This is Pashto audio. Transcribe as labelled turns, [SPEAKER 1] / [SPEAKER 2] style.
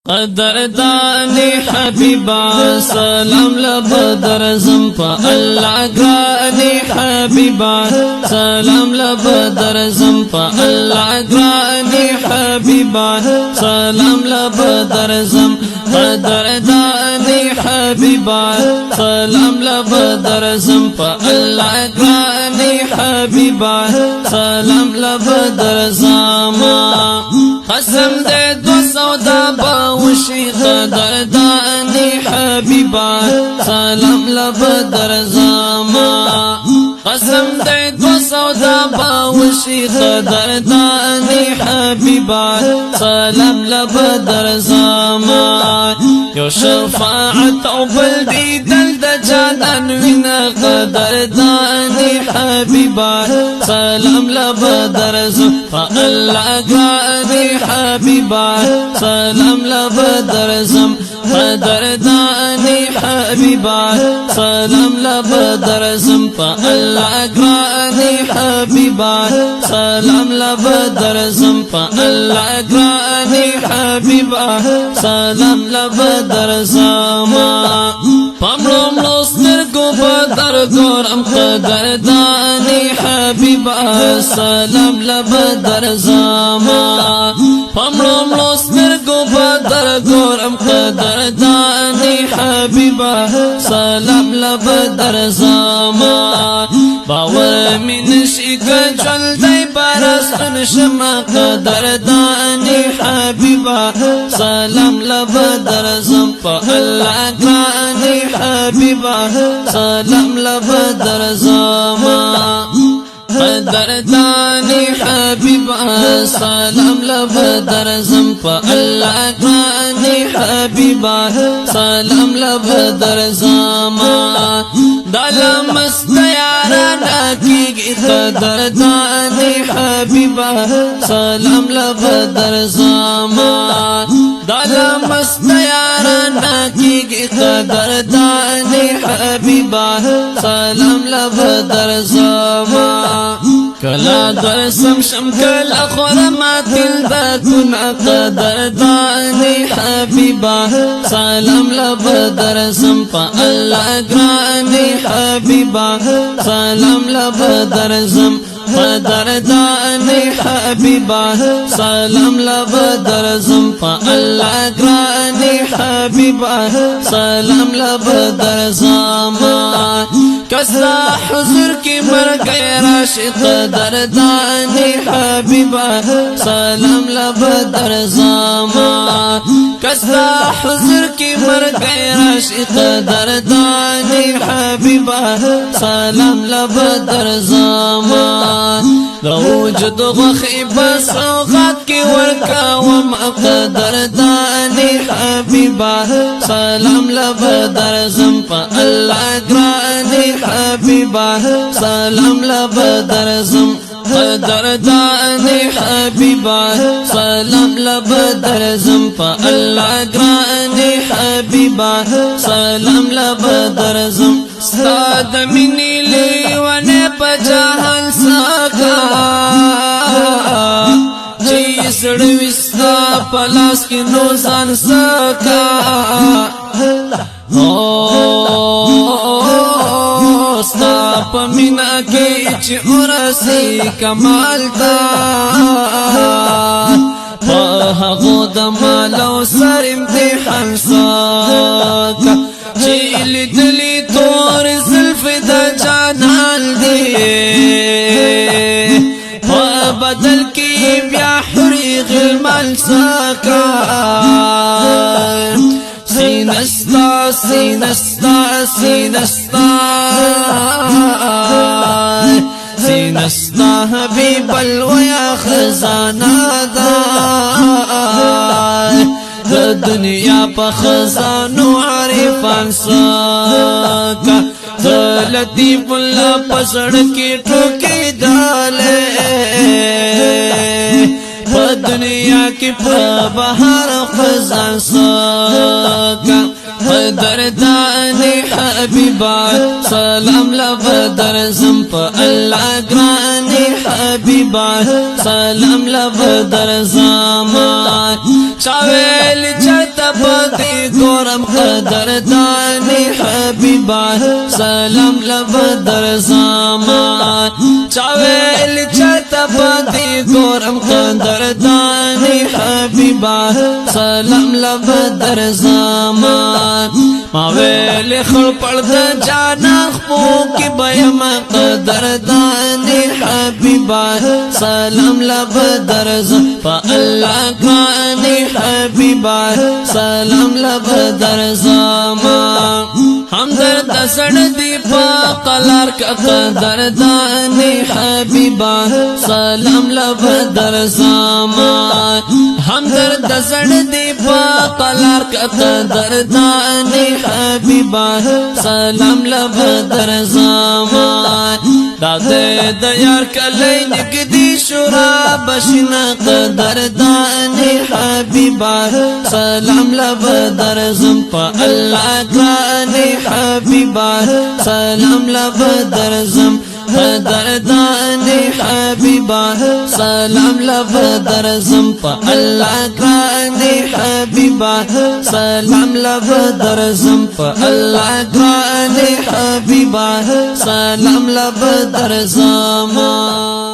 [SPEAKER 1] قدردانی حبیبا سلام لبدر زمپا اللہ گرانی حبیبا سلام لبدر زمپا اللہ گرانی حبیبا سلام لبدر زم قدردانی حبیبا سلام لبدر زمپا اللہ گرانی حبیبا سلام لبدر زما قسم دے دو سودا باوشی قدردانی حبیبا سلام لبدر زما قسم دے دو سودا باوشی قدردانی حبیبا سلام لبدر زما یو شفاعت او بلدی دل دا جانان وینا قدردانی حبیبا سلام لبدر زما اللہ گرانی حبیبا سلام لبدر زم قدردانی حبیبا سلام لبدر زم اللہ گرانی حبیبا سلام لبدر زم اللہ گرانی حبیبا سلام لبدر زما پمرم لوستر کو بدر گورم قدردانی حبیبا سلام لبدر زما پمرم لوستر کو بدر گورم قدردانی حبیبا سلام لبدر زما باور من شیک جلدی برستن شما قدردانی حبیبا سلام لبدر زمپا اللہ گرانی حبیبا سلام لبدر زما قدردانی حبیبا سلام لبدر زمپا اللہ گرانی حبیبا سلام لبدر زما دالا مست یارانا کی قدردانی حبیبا سلام لبدر زما دالا مست یارانا کی قدردانی حبیبا سلام لبدر زما کلا درسم شم کلا خورمات الباکن قدردانی حبیبا سلام لبدر زمپا اللہ گرانی حبیبا سلام لبدر زم قدردانی حبیبا سلام لبدر زمپا اللہ گرانی حبیبا سلام لبدر زما کسا حضور کی مر گئے راشد قدردانی حبیبا سلام لبدر زما کسا حضور کی مر گئے راشد قدردانی حبیبا سلام لبدر زما وجود غخیب سوغات کی ورکا وما قدردانی حبیبا سلام لبدر زمپا اللہ گرانی حبیبا سلام لبدر زم قدردانی حبیبا سلام لبدر زمپا اللہ گرانی حبیبا سلام لبدر زم ستاد منی لیوانے پجاہل ساکا چی سڑوستا پلاس کی نوزان ساکا ستا پمینا کی چی ارسی کمال دا پاہگو دمالو سر امتحان ساکا چیلی دلی تور زلف دا جانال دے بدل کی بیا حریق المال ساکا سینستا سینستا سینستا سینستا حبیب الویا خزانہ دا دنیا پا خزانو عارفان ساکا لطیف اللہ پسڑکی ٹھوکی ڈالے دنیا کی پا بہار خزان ساکا قدردانی حبیبا سلام لبدر زمپا اللہ گرانی حبیبا سلام لبدر زما چاویل چتا پتی گورم قدردانی حبیبا سلام لبدر زمان چاویل چاہتا پتی گورم قدردانی حبیبا سلام لبدر زمان ماویل خل پڑد جانا خپو کی بیم قدردانی حبیبا سلام لبدر زمان پا اللہ کانی حبیبا سلام لبدر زمان ہم درد سڑ دی پا قلار کا قدردانی حبیبا سلام لبدر زمان ہم درد سڑ دی پا قلار کا قدردانی حبیبا سلام لبدر زمان دادے دیار کلی نگدی شورا بشنا قدردانی حبیبا سلام لبدر زم پا اللہ کانی حبیبا سلام لبدر زم قدردانی حبیبا سلام لبدر زم پا اللہ کانی حبیبا سلام لبدر زم پا اللہ کانی حبیبا سلام لبدر زمان